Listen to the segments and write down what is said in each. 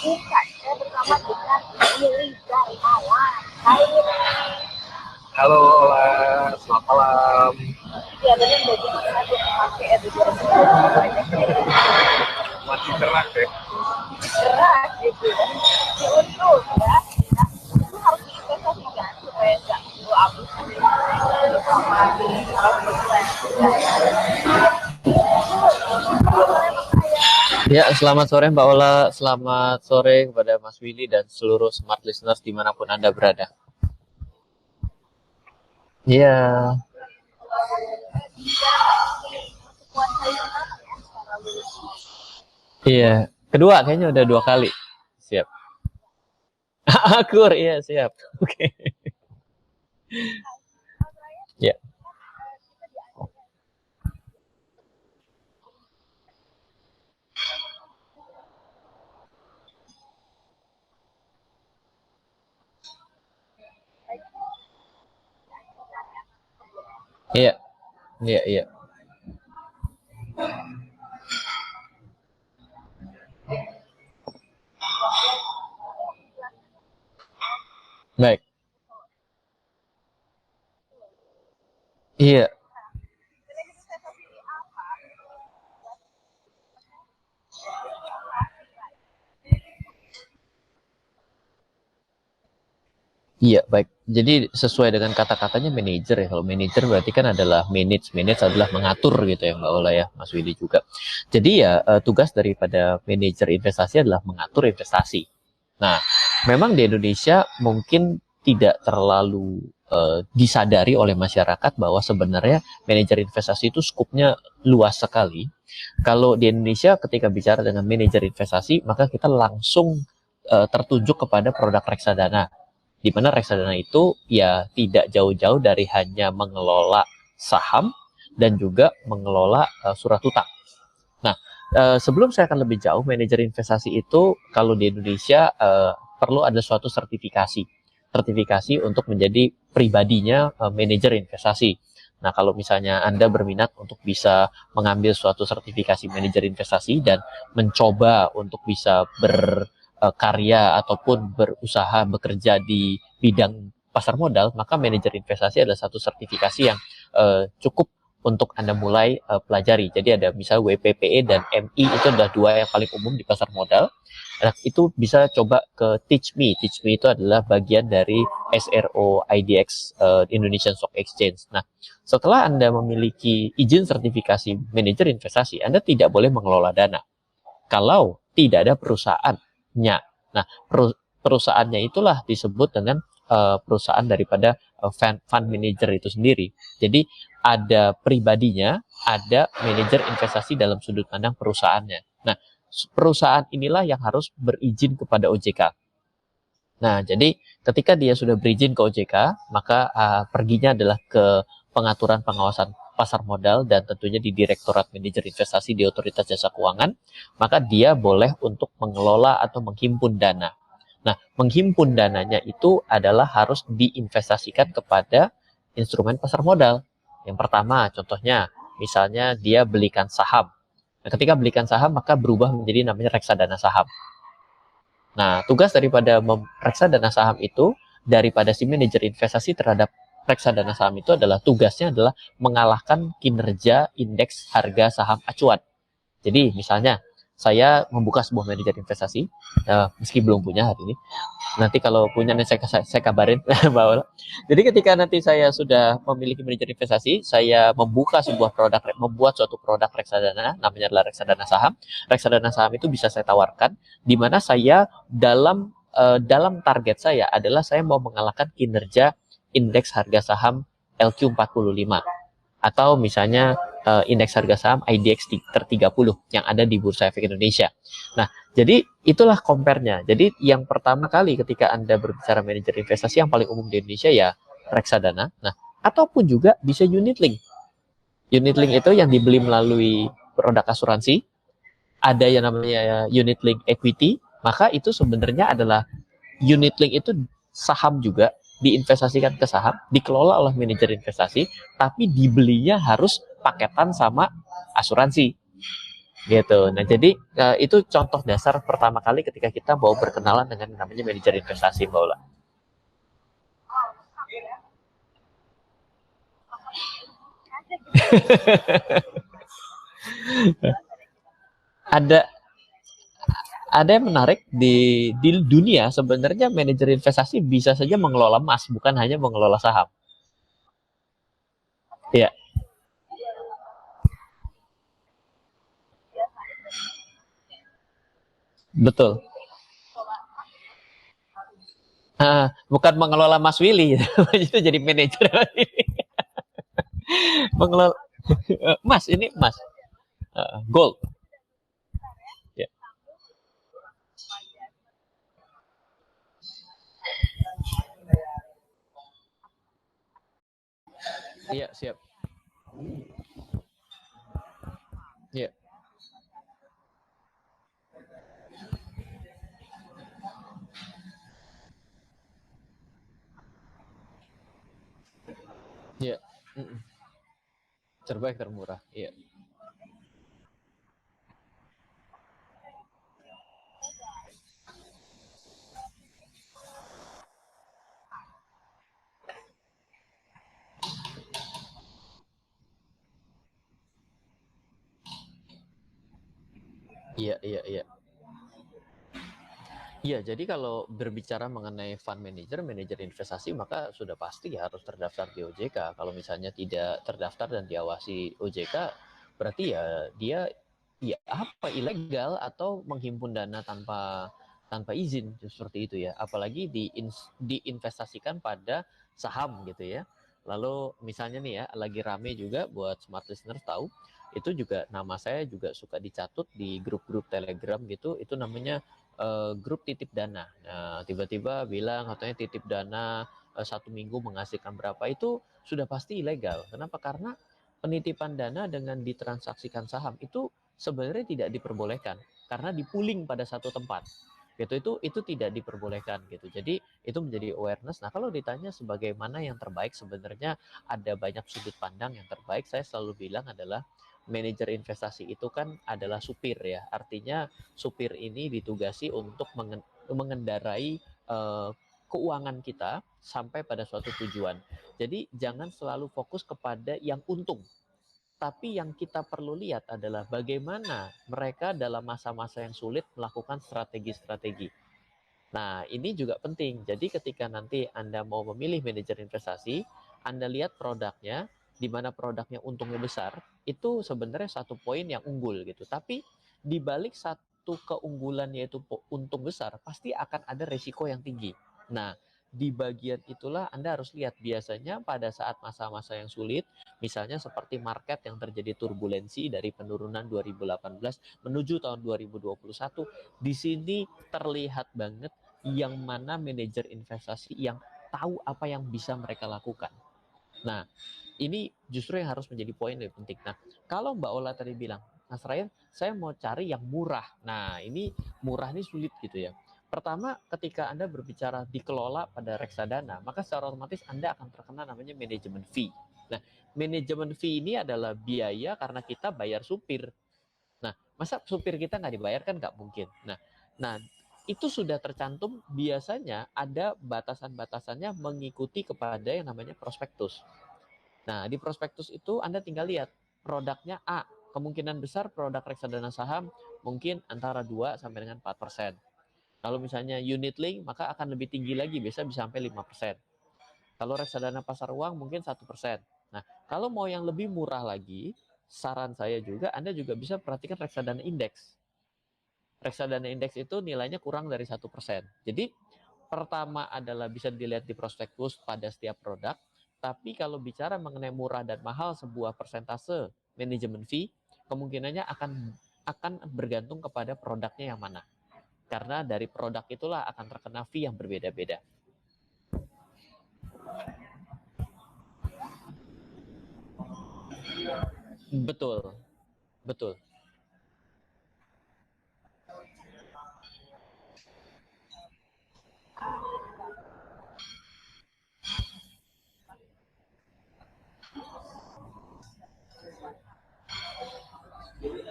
Bukan, saya bersama dengan Willy Darmawan. Hai Willy. Halo, selamat malam. Ya, tadi bagi masalah gue pakai edukasi banyak Masih cerah deh. gerak gitu. Tapi untuk ya, itu harus diinvestasikan supaya nggak gue habis sama harus berjalan. Ya, selamat sore Mbak Ola, selamat sore kepada Mas Willy dan seluruh smart listeners dimanapun Anda berada. Iya. Iya, kedua kayaknya udah 2 kali. Siap. Akur, iya siap. Oke. Ya. Iya. Iya, iya. Baik. Iya. Iya, baik. Jadi sesuai dengan kata-katanya manajer ya. Kalau manajer berarti kan adalah manage adalah mengatur gitu ya Mbak Ola ya, Mas Willy juga. Jadi ya tugas daripada manajer investasi adalah mengatur investasi. Nah, memang di Indonesia mungkin tidak terlalu disadari oleh masyarakat bahwa sebenarnya manajer investasi itu skupnya luas sekali. Kalau di Indonesia ketika bicara dengan manajer investasi, maka kita langsung tertunjuk kepada produk reksadana, di mana reksadana itu ya tidak jauh-jauh dari hanya mengelola saham dan juga mengelola surat utang. Nah, sebelum saya akan lebih jauh, manajer investasi itu kalau di Indonesia perlu ada suatu sertifikasi untuk menjadi pribadinya manajer investasi. Nah, kalau misalnya Anda berminat untuk bisa mengambil suatu sertifikasi manajer investasi dan mencoba untuk bisa berkarya ataupun berusaha bekerja di bidang pasar modal, maka manajer investasi adalah satu sertifikasi yang cukup untuk Anda mulai pelajari. Jadi ada misal WPPE dan MI, itu adalah dua yang paling umum di pasar modal. Nah, itu bisa coba ke Teach Me. Teach Me itu adalah bagian dari SRO IDX Indonesian Stock Exchange. Nah, setelah Anda memiliki izin sertifikasi manajer investasi, Anda tidak boleh mengelola dana kalau tidak ada perusahaannya. Nah, perusahaannya itulah disebut dengan perusahaan daripada fund manager itu sendiri. Jadi ada pribadinya, ada manajer investasi dalam sudut pandang perusahaannya. Nah, perusahaan inilah yang harus berizin kepada OJK. Nah, jadi ketika dia sudah berizin ke OJK, maka perginya adalah ke pengaturan pengawasan pasar modal dan tentunya di Direktorat Manajer Investasi di Otoritas Jasa Keuangan, maka dia boleh untuk mengelola atau menghimpun dana. Nah, menghimpun dananya itu adalah harus diinvestasikan kepada instrumen pasar modal. Yang pertama, contohnya, misalnya dia belikan saham. Nah, ketika belikan saham, maka berubah menjadi namanya reksadana saham. Nah, tugas daripada reksadana saham itu, daripada si manajer investasi terhadap reksadana saham itu adalah tugasnya adalah mengalahkan kinerja indeks harga saham acuan. Jadi, misalnya, saya membuka sebuah manajer investasi, meski belum punya hari ini. Nanti kalau punya saya kabarin Mbak Ola. Jadi ketika nanti saya sudah memiliki manajer investasi, saya membuka sebuah produk, membuat suatu produk reksadana, namanya adalah reksadana saham. Reksadana saham itu bisa saya tawarkan, di mana saya dalam target saya adalah saya mau mengalahkan kinerja indeks harga saham LQ45 atau misalnya indeks harga saham IDX ter30 yang ada di Bursa Efek Indonesia. Nah, jadi itulah compare-nya. Jadi yang pertama kali ketika Anda berbicara manajer investasi yang paling umum di Indonesia ya reksadana. Nah, ataupun juga bisa unit link. Unit link itu yang dibeli melalui produk asuransi. Ada yang namanya unit link equity, maka itu sebenarnya adalah unit link itu saham juga, diinvestasikan ke saham, dikelola oleh manajer investasi, tapi dibelinya harus paketan sama asuransi. gitu. Nah, jadi itu contoh dasar pertama kali ketika kita mau berkenalan dengan namanya manajer investasi, Mbak Ula. ada ada yang menarik di dunia sebenarnya manajer investasi bisa saja mengelola emas, bukan hanya mengelola saham. Ya, betul. Bukan mengelola Mas Willy, itu jadi manajer. Mengelola Mas, ini Mas. Gold. Ya, iya, siap. Iya, iya. Mm-mm. Terbaik termurah. Iya. Iya, iya, iya. Iya, jadi kalau berbicara mengenai fund manager, manajer investasi, maka sudah pasti harus terdaftar di OJK. Kalau misalnya tidak terdaftar dan diawasi OJK, berarti ya dia ya apa ilegal atau menghimpun dana tanpa tanpa izin seperti itu ya. Apalagi diinvestasikan pada saham gitu ya. Lalu misalnya nih ya, lagi rame juga buat smart listener tahu, itu juga nama saya juga suka dicatut di grup-grup Telegram gitu, itu namanya grup titip dana. Nah, tiba-tiba bilang katanya titip dana 1 minggu menghasilkan berapa, itu sudah pasti ilegal. Kenapa? Karena penitipan dana dengan ditransaksikan saham itu sebenarnya tidak diperbolehkan karena dipuling pada satu tempat. Itu tidak diperbolehkan gitu. Jadi itu menjadi awareness. Nah, kalau ditanya sebagaimana yang terbaik, sebenarnya ada banyak sudut pandang. Yang terbaik saya selalu bilang adalah manajer investasi itu kan adalah supir ya. Artinya supir ini ditugasi untuk mengendarai keuangan kita sampai pada suatu tujuan. Jadi jangan selalu fokus kepada yang untung, tapi yang kita perlu lihat adalah bagaimana mereka dalam masa-masa yang sulit melakukan strategi-strategi. Nah, ini juga penting. Jadi ketika nanti Anda mau memilih manajer investasi, Anda lihat produknya, di mana produknya untungnya besar, itu sebenarnya satu poin yang unggul gitu. Tapi di balik satu keunggulan yaitu untung besar, pasti akan ada resiko yang tinggi. Nah, di bagian itulah Anda harus lihat biasanya pada saat masa-masa yang sulit, misalnya seperti market yang terjadi turbulensi dari penurunan 2018 menuju tahun 2021, di sini terlihat banget yang mana manajer investasi yang tahu apa yang bisa mereka lakukan. Nah, ini justru yang harus menjadi poin yang penting. Nah, kalau Mbak Ola tadi bilang, Mas Ryan, saya mau cari yang murah. Nah, ini murah ini sulit gitu ya. Pertama, ketika Anda berbicara dikelola pada reksadana, maka secara otomatis Anda akan terkena namanya manajemen fee. Nah, manajemen fee ini adalah biaya karena kita bayar supir. Nah, masa supir kita nggak dibayar kan nggak mungkin. Nah, itu sudah tercantum biasanya ada batasan-batasannya mengikuti kepada yang namanya prospektus. Nah, di prospektus itu Anda tinggal lihat produknya A. Kemungkinan besar produk reksadana saham mungkin antara 2 sampai dengan 4%. Kalau misalnya unit link maka akan lebih tinggi lagi, biasa bisa sampai 5%. Kalau reksadana pasar uang mungkin 1%. Nah, kalau mau yang lebih murah lagi, saran saya juga Anda juga bisa perhatikan reksadana indeks. Reksadana indeks itu nilainya kurang dari 1%. Jadi pertama adalah bisa dilihat di prospektus pada setiap produk, tapi kalau bicara mengenai murah dan mahal sebuah persentase manajemen fee, kemungkinannya akan bergantung kepada produknya yang mana. Karena dari produk itulah akan terkena fee yang berbeda-beda. Betul, betul.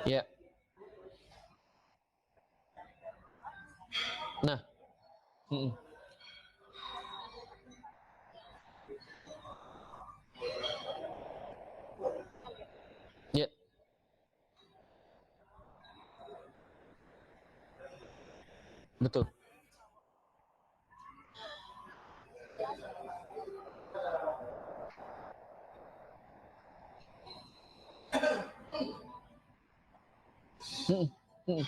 Ya, Mm-mm. Ya, betul. Mm-mm. Mm-mm.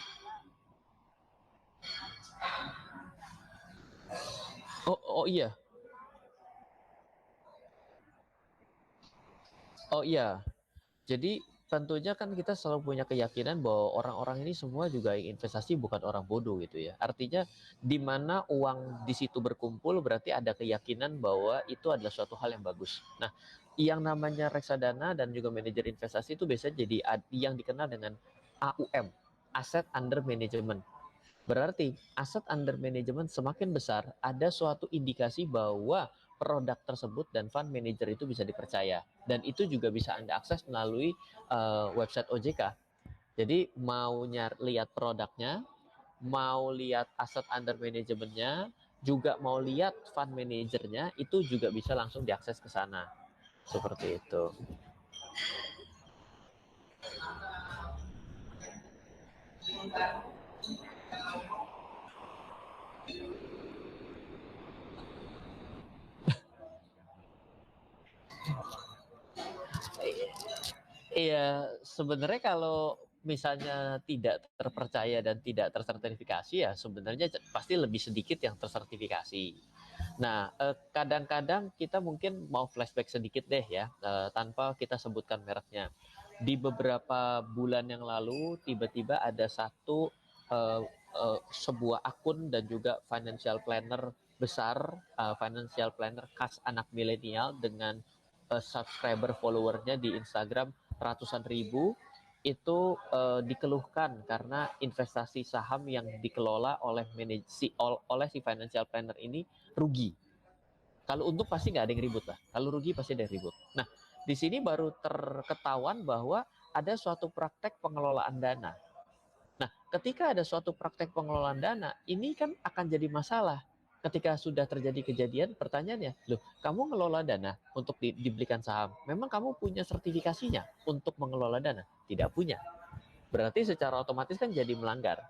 Oh, oh iya. Oh iya. Jadi tentunya kan kita selalu punya keyakinan bahwa orang-orang ini semua juga yang investasi bukan orang bodoh gitu ya. Artinya di mana uang di situ berkumpul berarti ada keyakinan bahwa itu adalah suatu hal yang bagus. Nah, yang namanya reksadana dan juga manajer investasi itu biasanya jadi yang dikenal dengan AUM, Asset Under Management. Berarti aset under management semakin besar, ada suatu indikasi bahwa produk tersebut dan fund manager itu bisa dipercaya. Dan itu juga bisa Anda akses melalui website OJK. Jadi mau lihat produknya, mau lihat aset under manajemennya, juga mau lihat fund manajernya, itu juga bisa langsung diakses ke sana. Seperti itu. Iya, sebenarnya kalau misalnya tidak terpercaya dan tidak tersertifikasi ya sebenarnya pasti lebih sedikit yang tersertifikasi. Nah, kadang-kadang kita mungkin mau flashback sedikit deh ya, tanpa kita sebutkan mereknya. Di beberapa bulan yang lalu, tiba-tiba ada sebuah akun dan juga financial planner besar, financial planner khas anak milenial dengan subscriber followernya di Instagram ratusan ribu itu dikeluhkan karena investasi saham yang dikelola oleh oleh si financial planner ini rugi. Kalau untung pasti nggak ada yang ribut lah. Kalau rugi pasti ada yang ribut. Nah, di sini baru terketahuan bahwa ada suatu praktek pengelolaan dana. Nah, ketika ada suatu praktek pengelolaan dana, ini kan akan jadi masalah. Ketika sudah terjadi kejadian, pertanyaannya, loh, kamu ngelola dana untuk dibelikan saham. Memang kamu punya sertifikasinya untuk mengelola dana? Tidak punya. Berarti secara otomatis kan jadi melanggar.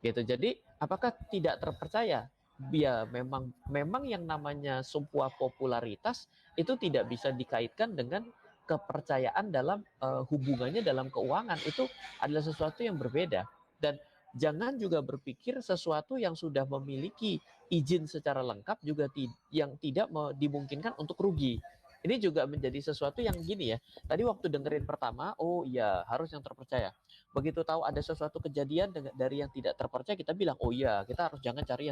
Gitu. Jadi, apakah tidak terpercaya? Ya, memang memang yang namanya sebuah popularitas itu tidak bisa dikaitkan dengan kepercayaan dalam hubungannya dalam keuangan. Itu adalah sesuatu yang berbeda. Dan jangan juga berpikir sesuatu yang sudah memiliki izin secara lengkap juga yang tidak dimungkinkan untuk rugi. Ini juga menjadi sesuatu yang gini ya. Tadi waktu dengerin pertama, oh iya harus yang terpercaya. Begitu tahu ada sesuatu kejadian dari yang tidak terpercaya, kita bilang, oh iya kita harus jangan cari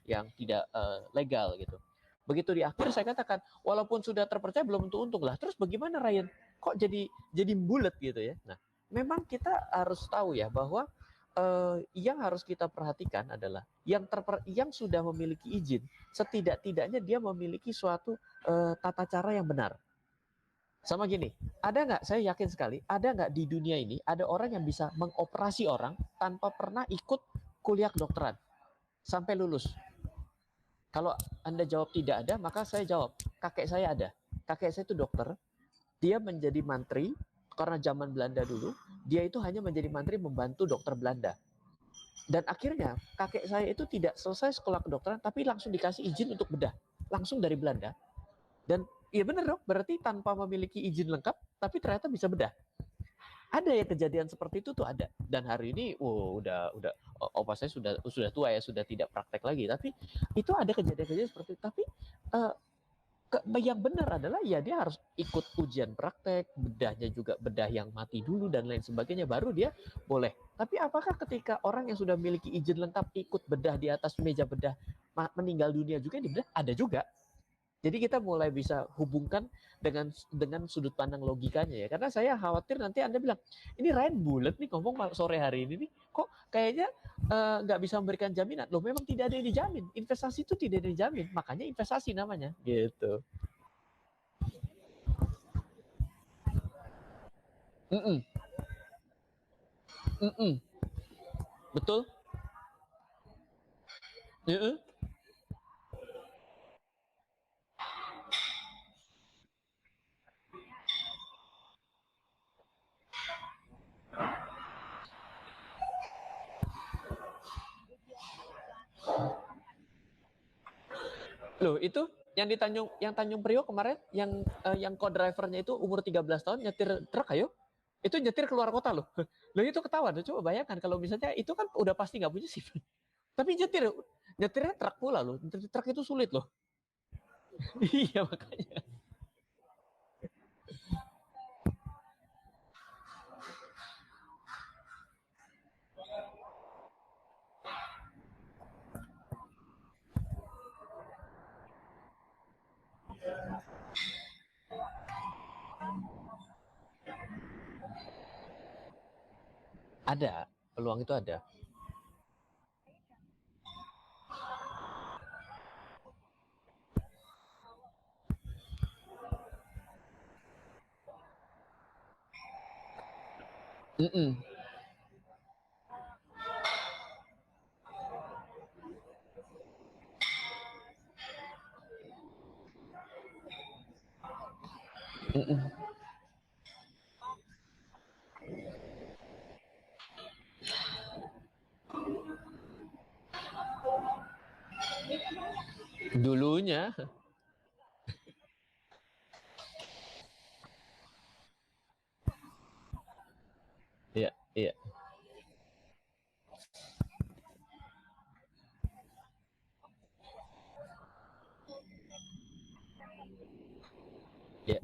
yang tidak legal gitu. Begitu di akhir saya katakan, walaupun sudah terpercaya belum tentu untung lah. Terus bagaimana Ryan? Kok jadi bulat gitu ya? Nah, memang kita harus tahu ya bahwa yang harus kita perhatikan adalah yang sudah memiliki izin, setidak-tidaknya dia memiliki suatu tata cara yang benar. Sama gini, ada nggak, saya yakin sekali, ada nggak di dunia ini, ada orang yang bisa mengoperasi orang tanpa pernah ikut kuliah kedokteran, sampai lulus. Kalau Anda jawab tidak ada, maka saya jawab, kakek saya ada. Kakek saya itu dokter, dia menjadi mantri, karena zaman Belanda dulu, dia itu hanya menjadi mantri membantu dokter Belanda. Dan akhirnya kakek saya itu tidak selesai sekolah kedokteran, tapi langsung dikasih izin untuk bedah, langsung dari Belanda. Dan iya benar dong, berarti tanpa memiliki izin lengkap, tapi ternyata bisa bedah. Ada ya kejadian seperti itu tuh ada. Dan hari ini, udah, opa saya sudah tua ya, sudah tidak praktek lagi. Tapi itu ada kejadian-kejadian seperti itu. Tapi uh, yang benar adalah ya dia harus ikut ujian praktek, bedahnya juga bedah yang mati dulu dan lain sebagainya, baru dia boleh. Tapi apakah ketika orang yang sudah memiliki izin lengkap ikut bedah di atas meja bedah meninggal dunia juga di bedah? Ada juga. Jadi kita mulai bisa hubungkan dengan sudut pandang logikanya ya. Karena saya khawatir nanti Anda bilang, ini Ryan bulat nih ngomong sore hari ini nih, kok kayaknya nggak bisa memberikan jaminan. Loh memang tidak ada yang dijamin. Investasi itu tidak ada yang dijamin. Makanya investasi namanya. Gitu. Mm-mm. Mm-mm. Betul? Mm-mm. Loh, itu yang Tanjung Priok kemarin yang co-drivernya itu umur 13 tahun nyetir truk ayo. Itu nyetir keluar kota loh. Loh itu ketahuan. Coba bayangkan kalau misalnya itu kan udah pasti nggak punya SIM. Tapi nyetirnya truk pula loh. Nyetir truk itu sulit loh. Iya makanya. Ada, peluang itu ada. Mm-mm. Mm-mm. Dulunya. Iya, iya. Iya.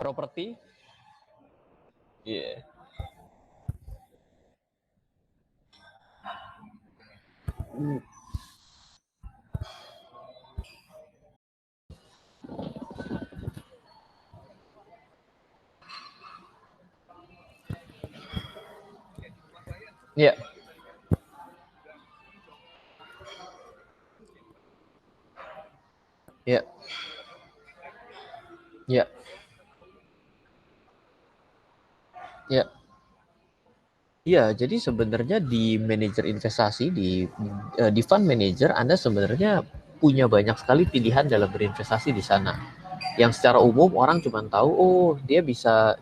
Properti. Iya. Mm. Iya. Iya. Iya. Iya. Iya, jadi sebenarnya di manajer investasi di fund manager Anda sebenarnya punya banyak sekali pilihan dalam berinvestasi di sana. Yang secara umum orang cuma tahu, oh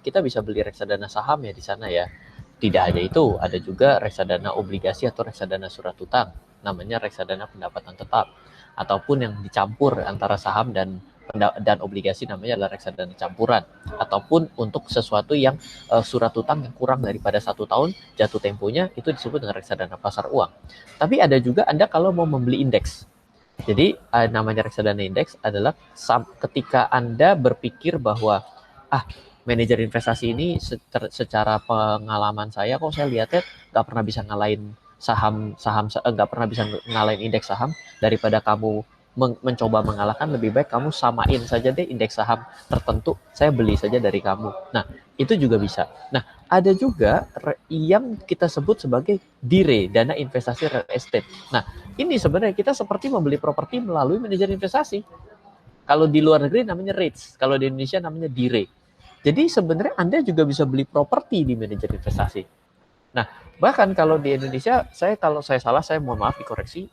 kita bisa beli reksadana saham ya di sana ya. Tidak hanya itu, ada juga reksadana obligasi atau reksadana surat utang, namanya reksadana pendapatan tetap, ataupun yang dicampur antara saham dan obligasi namanya adalah reksadana campuran, ataupun untuk sesuatu yang surat utang yang kurang daripada 1 tahun jatuh temponya itu disebut dengan reksadana pasar uang. Tapi ada juga Anda kalau mau membeli indeks. Jadi namanya reksadana indeks adalah ketika Anda berpikir bahwa manajer investasi ini secara pengalaman saya kok saya lihatnya nggak pernah bisa ngalahin nggak pernah bisa ngalahin indeks saham, daripada kamu mencoba mengalahkan, lebih baik kamu samain saja deh indeks saham tertentu, saya beli saja dari kamu. Nah, itu juga bisa. Nah, ada juga yang kita sebut sebagai DIRE, dana investasi real estate. Nah, ini sebenarnya kita seperti membeli properti melalui manajer investasi. Kalau di luar negeri namanya REITs, kalau di Indonesia namanya DIRE. Jadi sebenarnya Anda juga bisa beli properti di manajer investasi. Nah, bahkan kalau di Indonesia, kalau saya salah, saya mohon maaf dikoreksi.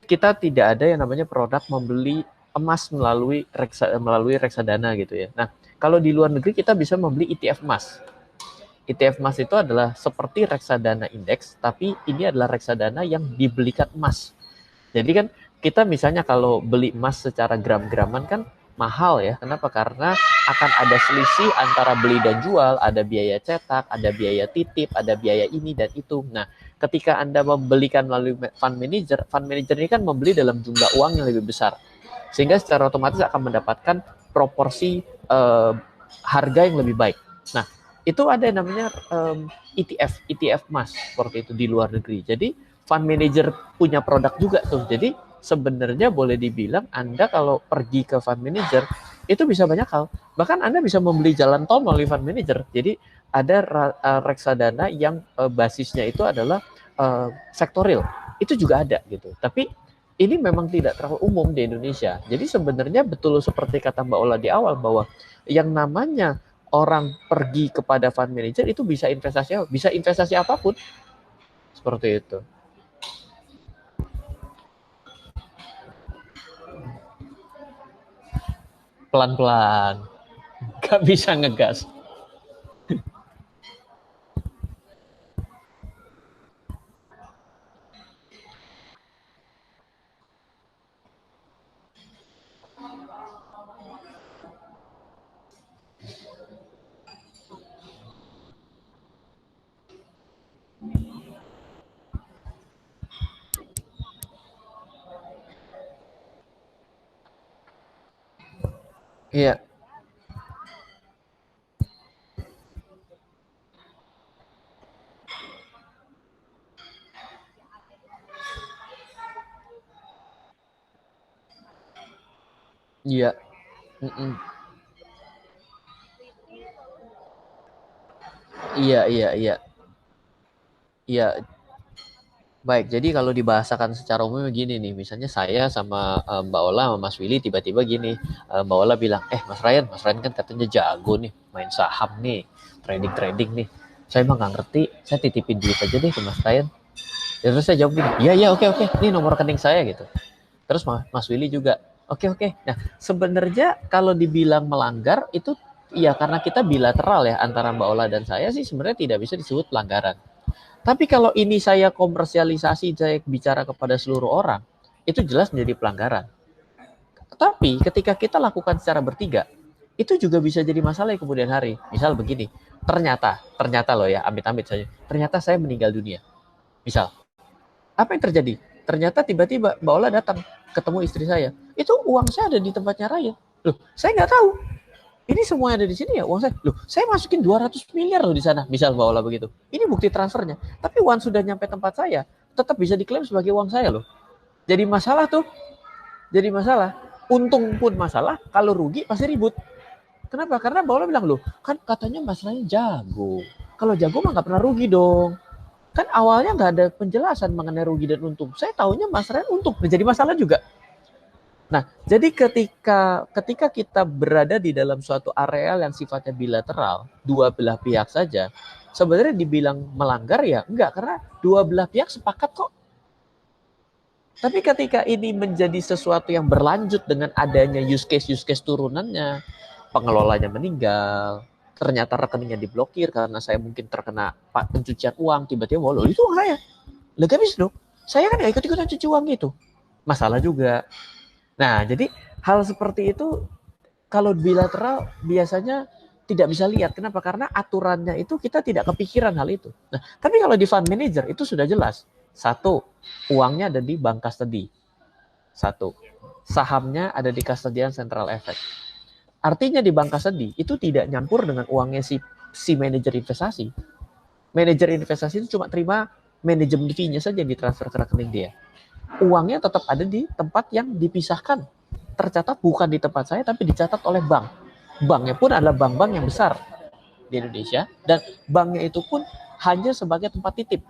Kita tidak ada yang namanya produk membeli emas melalui reksadana gitu ya. Nah, kalau di luar negeri kita bisa membeli ETF emas. ETF emas itu adalah seperti reksadana indeks, tapi ini adalah reksadana yang dibelikan emas. Jadi kan kita misalnya kalau beli emas secara gram-graman kan mahal ya. Kenapa? Karena akan ada selisih antara beli dan jual, ada biaya cetak, ada biaya titip, ada biaya ini dan itu. Nah, ketika Anda membelikan melalui fund manager ini kan membeli dalam jumlah uang yang lebih besar. Sehingga secara otomatis akan mendapatkan proporsi harga yang lebih baik. Nah, itu ada yang namanya ETF emas seperti itu di luar negeri. Jadi fund manager punya produk juga tuh. Jadi sebenarnya boleh dibilang Anda kalau pergi ke fund manager itu bisa banyak hal. Bahkan Anda bisa membeli jalan tol melalui fund manager. Jadi ada reksadana yang basisnya itu adalah sektoril. Itu juga ada gitu. Tapi ini memang tidak terlalu umum di Indonesia. Jadi sebenarnya betul seperti kata Mbak Ola di awal bahwa yang namanya orang pergi kepada fund manager itu bisa investasi apapun. Seperti itu. Pelan-pelan. Gak bisa ngegas. Iya. Iya. Iya, iya, iya. Iya. Baik, jadi kalau dibahasakan secara umum begini nih, misalnya saya sama Mbak Ola sama Mas Willy tiba-tiba gini, Mbak Ola bilang, Mas Ryan kan katanya jago nih, main saham nih, trading nih. Saya emang nggak ngerti, saya titipin duit aja deh ke Mas Ryan. Ya, terus saya jawab gini, iya oke, ini nomor rekening saya gitu. Terus Mas Willy juga, oke. Nah, sebenarnya kalau dibilang melanggar itu ya karena kita bilateral ya antara Mbak Ola dan saya sih sebenarnya tidak bisa disebut pelanggaran. Tapi kalau ini saya komersialisasi, saya bicara kepada seluruh orang, itu jelas menjadi pelanggaran. Tapi ketika kita lakukan secara bertiga, itu juga bisa jadi masalah di kemudian hari. Misal begini, ternyata loh ya, amit-amit saja, ternyata saya meninggal dunia. Misal, apa yang terjadi? Ternyata tiba-tiba Mbak Ola datang, ketemu istri saya. Itu uang saya ada di tempatnya Ryan. Loh, saya nggak tahu. Ini semua ada di sini ya uang saya. Loh, saya masukin 200 miliar loh di sana. Misal Mbak Ola begitu. Ini bukti transfernya. Tapi uang sudah nyampe tempat saya, tetap bisa diklaim sebagai uang saya loh. Jadi masalah tuh. Jadi masalah. Untung pun masalah, kalau rugi pasti ribut. Kenapa? Karena Mbak Ola bilang, loh, kan katanya Mas Ryan jago. Kalau jago mah nggak pernah rugi dong. Kan awalnya nggak ada penjelasan mengenai rugi dan untung. Saya taunya Mas Ryan untung. Jadi masalah juga. Nah, jadi ketika kita berada di dalam suatu areal yang sifatnya bilateral, dua belah pihak saja, sebenarnya dibilang melanggar ya enggak, karena dua belah pihak sepakat kok. Tapi ketika ini menjadi sesuatu yang berlanjut dengan adanya use case turunannya, pengelolanya meninggal, ternyata rekeningnya diblokir karena saya mungkin terkena pencucian uang, tiba-tiba loh itu uang saya. Lah gak bisa dong, saya kan gak ikut-ikutan cuci uang gitu. Masalah juga. Nah, jadi hal seperti itu kalau bilateral biasanya tidak bisa lihat. Kenapa? Karena aturannya itu kita tidak kepikiran hal itu. Nah, tapi kalau di fund manager itu sudah jelas. Satu, uangnya ada di bank custody. Satu, sahamnya ada di custodian central effect. Artinya di bank custody itu tidak nyampur dengan uangnya si manajer investasi. Manajer investasi itu cuma terima manajemen fee-nya saja yang ditransfer ke rekening dia. Uangnya tetap ada di tempat yang dipisahkan. Tercatat bukan di tempat saya, tapi dicatat oleh bank. Banknya pun adalah bank-bank yang besar di Indonesia. Dan banknya itu pun hanya sebagai tempat titip.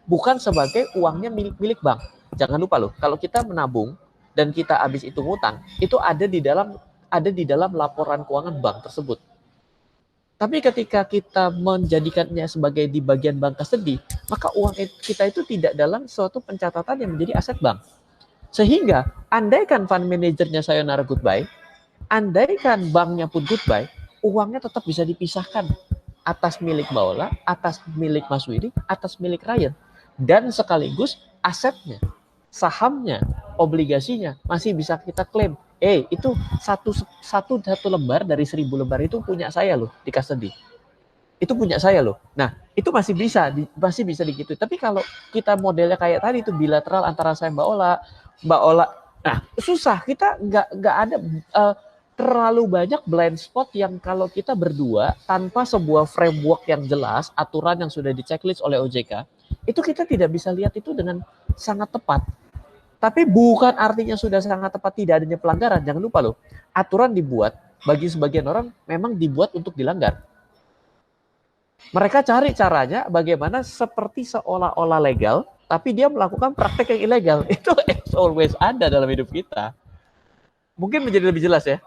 Bukan sebagai uangnya milik bank. Jangan lupa loh, kalau kita menabung dan kita habis itu ngutang, itu ada di dalam laporan keuangan bank tersebut. Tapi ketika kita menjadikannya sebagai di bagian bank custody, maka uang kita itu tidak dalam suatu pencatatan yang menjadi aset bank. Sehingga andaikan fund manajernya sayonara goodbye, andaikan banknya pun goodbye, uangnya tetap bisa dipisahkan atas milik Mbak Ola, atas milik Mas Willy, atas milik Ryan. Dan sekaligus asetnya, sahamnya, obligasinya masih bisa kita klaim. Itu satu lembar dari 1000 lembar itu punya saya loh di custody. Itu punya saya loh. Nah, itu masih bisa digitu. Tapi kalau kita modelnya kayak tadi itu bilateral antara saya Mbak Ola, nah susah. Kita nggak ada terlalu banyak blind spot yang kalau kita berdua tanpa sebuah framework yang jelas, aturan yang sudah di-checklist oleh OJK, itu kita tidak bisa lihat itu dengan sangat tepat. Tapi bukan artinya sudah sangat tepat tidak adanya pelanggaran. Jangan lupa loh, aturan dibuat bagi sebagian orang memang dibuat untuk dilanggar. Mereka cari caranya bagaimana seperti seolah-olah legal, tapi dia melakukan praktek yang ilegal. Itu always ada dalam hidup kita. Mungkin menjadi lebih jelas ya.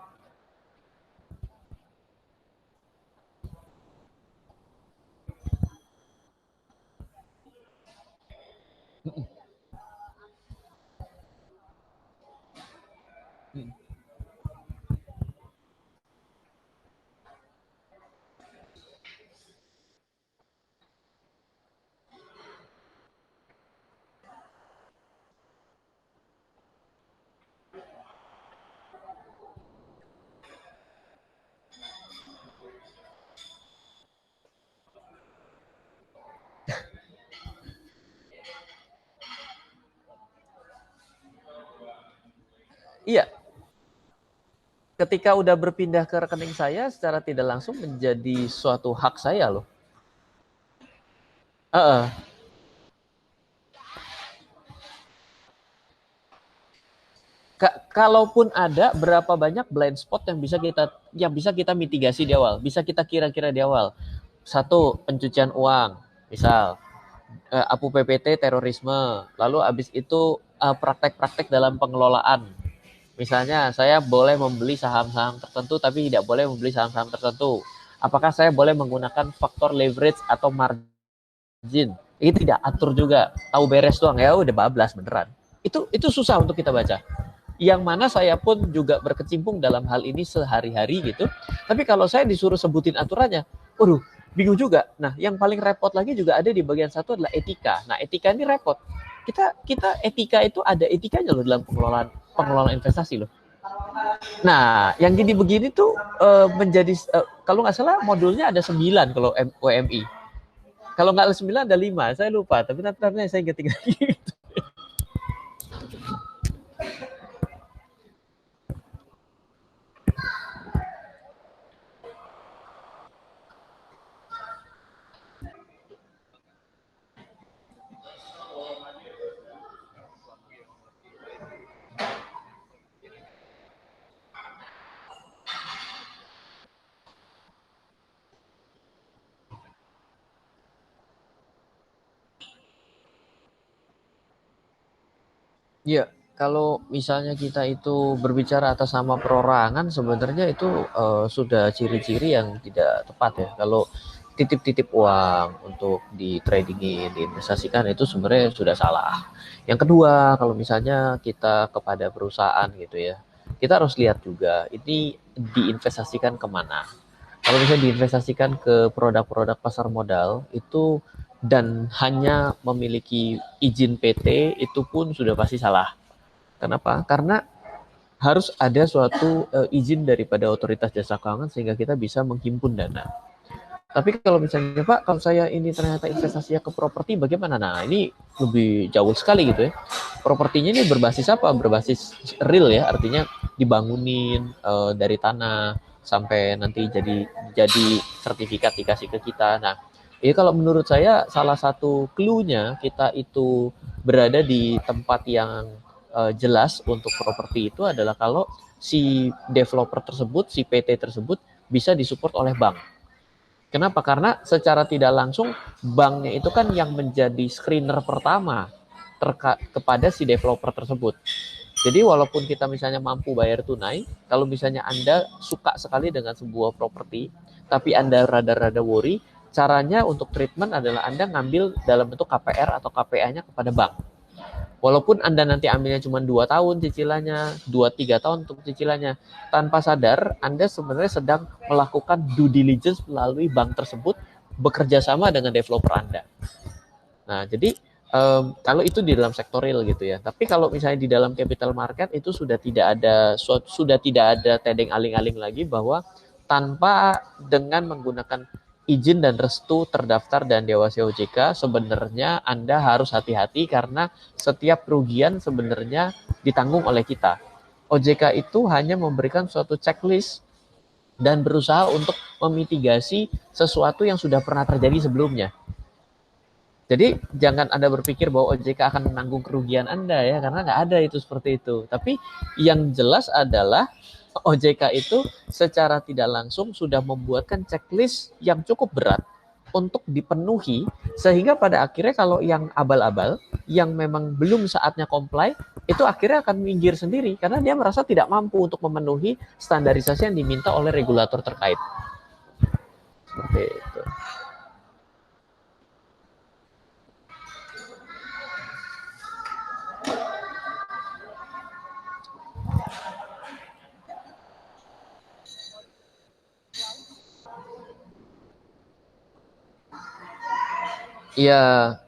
Iya, ketika udah berpindah ke rekening saya secara tidak langsung menjadi suatu hak saya loh. Uh-uh. Kalaupun ada, berapa banyak blind spot yang bisa kita mitigasi di awal, bisa kita kira-kira di awal. Satu, pencucian uang, misal APU PPT terorisme, lalu habis itu praktek-praktek dalam pengelolaan. Misalnya saya boleh membeli saham-saham tertentu tapi tidak boleh membeli saham-saham tertentu. Apakah saya boleh menggunakan faktor leverage atau margin? Ini tidak atur juga. Tahu beres doang ya udah bablas beneran. Itu susah untuk kita baca. Yang mana saya pun juga berkecimpung dalam hal ini sehari-hari gitu. Tapi kalau saya disuruh sebutin aturannya, waduh, bingung juga. Nah, yang paling repot lagi juga ada di bagian satu adalah etika. Nah, etika ini repot. Kita etika itu ada etikanya loh dalam pengelolaan investasi loh. Nah, yang gini begini tuh menjadi kalau nggak salah modulnya ada 9 kalau WMI. Kalau nggak ada 9 ada 5, saya lupa. Tapi nanti saya ingat lagi. Iya, kalau misalnya kita itu berbicara atas nama perorangan, sebenarnya itu sudah ciri-ciri yang tidak tepat ya. Kalau titip-titip uang untuk di tradingin, diinvestasikan itu sebenarnya sudah salah. Yang kedua, kalau misalnya kita kepada perusahaan gitu ya, kita harus lihat juga ini diinvestasikan kemana. Kalau misalnya diinvestasikan ke produk-produk pasar modal itu dan hanya memiliki izin PT itu pun sudah pasti salah. Kenapa? Karena harus ada suatu izin daripada otoritas jasa keuangan sehingga kita bisa menghimpun dana. Tapi kalau misalnya Pak, kalau saya ini ternyata investasinya ke properti bagaimana? Nah, ini lebih jauh sekali gitu ya. Propertinya ini berbasis apa? Berbasis real ya, artinya dibangunin dari tanah sampai nanti jadi sertifikat dikasih ke kita. Nah, ini kalau menurut saya salah satu clue-nya kita itu berada di tempat yang jelas untuk properti itu adalah kalau si developer tersebut, si PT tersebut bisa disupport oleh bank. Kenapa? Karena secara tidak langsung banknya itu kan yang menjadi screener pertama kepada si developer tersebut. Jadi walaupun kita misalnya mampu bayar tunai, kalau misalnya Anda suka sekali dengan sebuah properti, tapi Anda rada-rada worry, caranya untuk treatment adalah Anda ngambil dalam bentuk KPR atau KPA-nya kepada bank. Walaupun Anda nanti ambilnya cuma 2 tahun cicilannya, 2-3 tahun untuk cicilannya, tanpa sadar Anda sebenarnya sedang melakukan due diligence melalui bank tersebut bekerja sama dengan developer Anda. Nah, jadi kalau itu di dalam sektor real gitu ya. Tapi kalau misalnya di dalam capital market itu sudah tidak ada tedeng aling-aling lagi bahwa tanpa dengan menggunakan izin dan restu terdaftar dan dewasa OJK, sebenarnya Anda harus hati-hati karena setiap kerugian sebenarnya ditanggung oleh kita. OJK itu hanya memberikan suatu checklist dan berusaha untuk memitigasi sesuatu yang sudah pernah terjadi sebelumnya. Jadi jangan Anda berpikir bahwa OJK akan menanggung kerugian Anda ya, karena nggak ada itu seperti itu. Tapi yang jelas adalah OJK itu secara tidak langsung sudah membuatkan checklist yang cukup berat untuk dipenuhi, sehingga pada akhirnya kalau yang abal-abal, yang memang belum saatnya comply, itu akhirnya akan minggir sendiri karena dia merasa tidak mampu untuk memenuhi standarisasi yang diminta oleh regulator terkait. Seperti itu. Iya.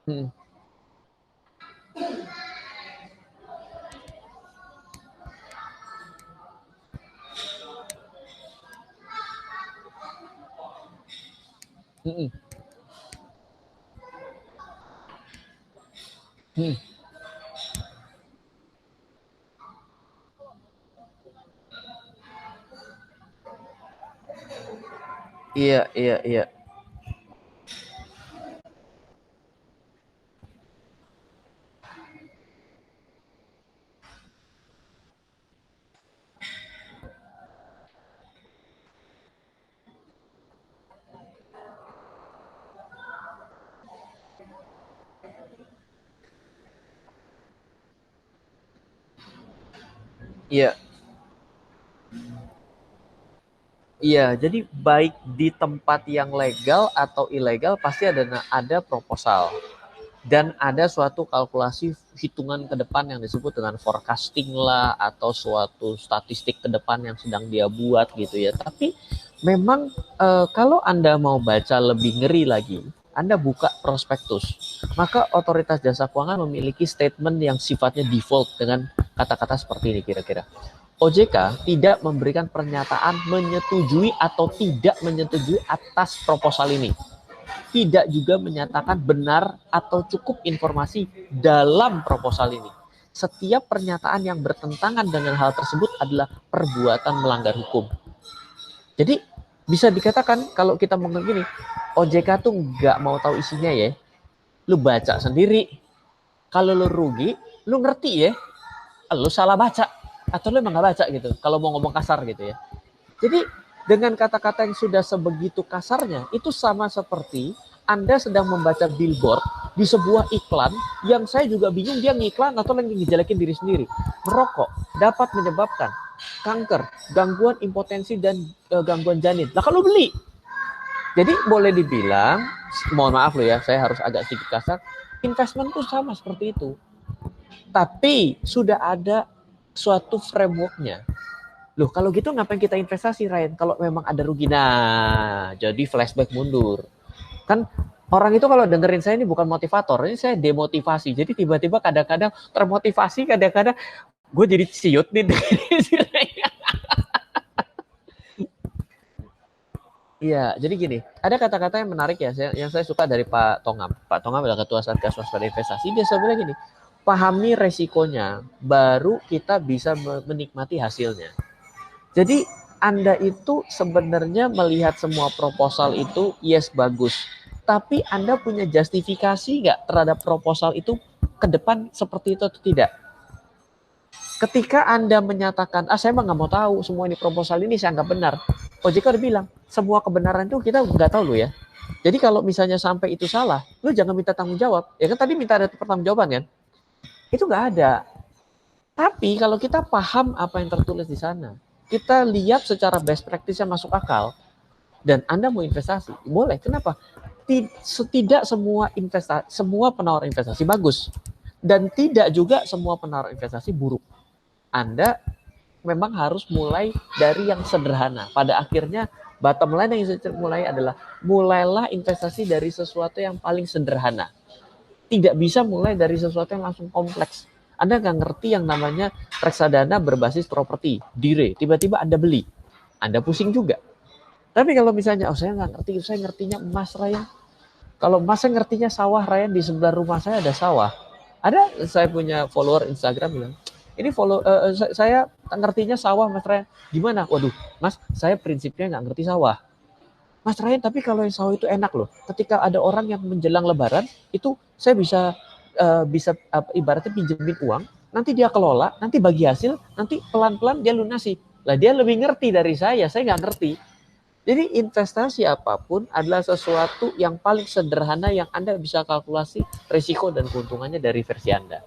Hmm. Hmm. Hmm. Iya, iya, iya. Iya. Iya, jadi baik di tempat yang legal atau ilegal pasti ada proposal dan ada suatu kalkulasi hitungan ke depan yang disebut dengan forecasting lah atau suatu statistik ke depan yang sedang dia buat gitu ya. Tapi memang kalau Anda mau baca lebih ngeri lagi, Anda buka prospektus, maka Otoritas Jasa Keuangan memiliki statement yang sifatnya default dengan kata-kata seperti ini kira-kira. OJK tidak memberikan pernyataan menyetujui atau tidak menyetujui atas proposal ini. Tidak juga menyatakan benar atau cukup informasi dalam proposal ini. Setiap pernyataan yang bertentangan dengan hal tersebut adalah perbuatan melanggar hukum. Jadi bisa dikatakan kalau kita ngomong gini, OJK tuh nggak mau tahu isinya ya. Lu baca sendiri. Kalau lu rugi, lu ngerti ya. Lu salah baca atau lu emang nggak baca gitu. Kalau mau ngomong kasar gitu ya. Jadi dengan kata-kata yang sudah sebegitu kasarnya, itu sama seperti Anda sedang membaca billboard di sebuah iklan yang saya juga bingung dia ngiklan atau lagi ngejelekin diri sendiri. Merokok dapat menyebabkan kanker, gangguan impotensi dan gangguan janin. Nah kalau beli, jadi boleh dibilang, mohon maaf loh ya, saya harus agak sedikit kasar, investment tuh sama seperti itu. Tapi sudah ada suatu frameworknya. Loh, kalau gitu ngapain kita investasi, Ryan? Kalau memang ada rugi. Nah, jadi flashback mundur. Kan orang itu kalau dengerin saya ini bukan motivator, ini saya demotivasi. Jadi tiba-tiba kadang-kadang termotivasi, kadang-kadang gue jadi siut nih. Iya, jadi gini, ada kata-kata yang menarik ya, yang saya suka dari Pak Tongam. Pak Tongam adalah Ketua Satgas Waspada Investasi. Dia bilang gini, pahami resikonya, baru kita bisa menikmati hasilnya. Jadi Anda itu sebenarnya melihat semua proposal itu yes bagus, tapi Anda punya justifikasi nggak terhadap proposal itu ke depan seperti itu atau tidak? Ketika Anda menyatakan, saya emang nggak mau tahu semua ini proposal ini saya nggak benar. OJK udah bilang, semua kebenaran itu kita nggak tahu loh ya. Jadi kalau misalnya sampai itu salah, lu jangan minta tanggung jawab. Ya kan tadi minta ada pertanggungjawaban kan? Itu nggak ada. Tapi kalau kita paham apa yang tertulis di sana, kita lihat secara best practice-nya masuk akal, dan Anda mau investasi, boleh. Kenapa? Tidak semua semua penawar investasi bagus, dan tidak juga semua penawar investasi buruk. Anda memang harus mulai dari yang sederhana. Pada akhirnya, bottom line yang saya mulai adalah mulailah investasi dari sesuatu yang paling sederhana. Tidak bisa mulai dari sesuatu yang langsung kompleks. Anda nggak ngerti yang namanya reksadana berbasis properti, dire. Tiba-tiba Anda beli. Anda pusing juga. Tapi kalau misalnya, saya nggak ngerti, saya ngertinya emas, Ryan. Kalau emas, saya ngertinya sawah, Ryan. Di sebelah rumah saya ada sawah. Saya punya follower Instagram bilang, ini saya ngertinya sawah, Mas Ryan. Gimana? Waduh, Mas, saya prinsipnya nggak ngerti sawah. Mas Ryan, tapi kalau yang sawah itu enak loh. Ketika ada orang yang menjelang Lebaran, itu saya bisa ibaratnya pinjemin uang, nanti dia kelola, nanti bagi hasil, nanti pelan-pelan dia lunasi. Lah dia lebih ngerti dari saya nggak ngerti. Jadi investasi apapun adalah sesuatu yang paling sederhana yang Anda bisa kalkulasi risiko dan keuntungannya dari versi Anda.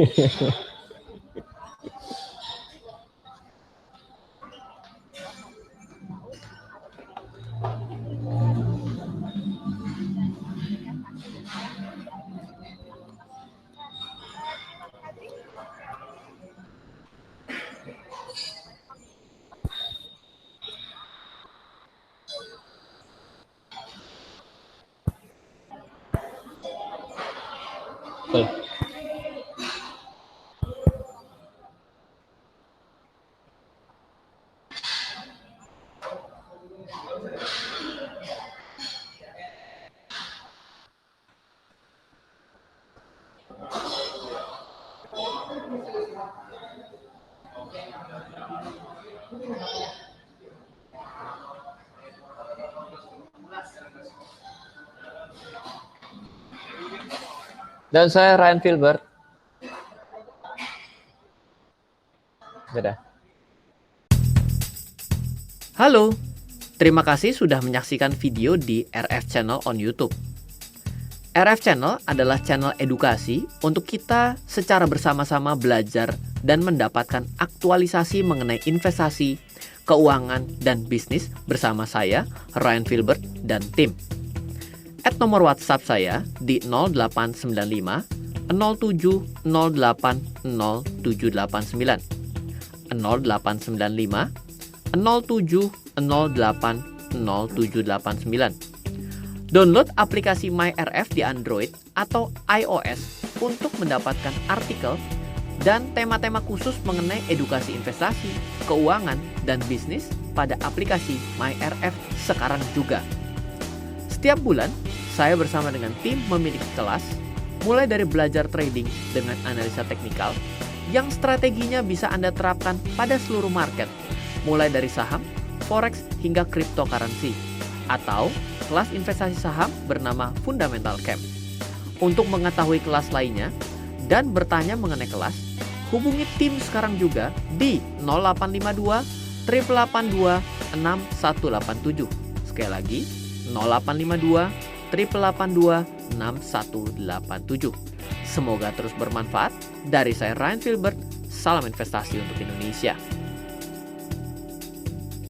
Betul. Dan saya Ryan Filbert. Dadah. Halo, terima kasih sudah menyaksikan video di RF Channel on YouTube. RF Channel adalah channel edukasi untuk kita secara bersama-sama belajar dan mendapatkan aktualisasi mengenai investasi, keuangan, dan bisnis bersama saya, Ryan Filbert, dan tim. Add nomor WhatsApp saya di 0895 07 08 0789 0895 07 08 0789. Download aplikasi MyRF di Android atau iOS untuk mendapatkan artikel dan tema-tema khusus mengenai edukasi investasi, keuangan, dan bisnis pada aplikasi MyRF sekarang juga. Setiap bulan, saya bersama dengan tim memiliki kelas, mulai dari belajar trading dengan analisa teknikal, yang strateginya bisa Anda terapkan pada seluruh market, mulai dari saham, forex, hingga cryptocurrency, atau kelas investasi saham bernama Fundamental Camp. Untuk mengetahui kelas lainnya dan bertanya mengenai kelas, hubungi tim sekarang juga di 0852 882 6187. Sekali lagi, 0852 882 6187. Semoga terus bermanfaat. Dari saya Ryan Filbert, salam investasi untuk Indonesia.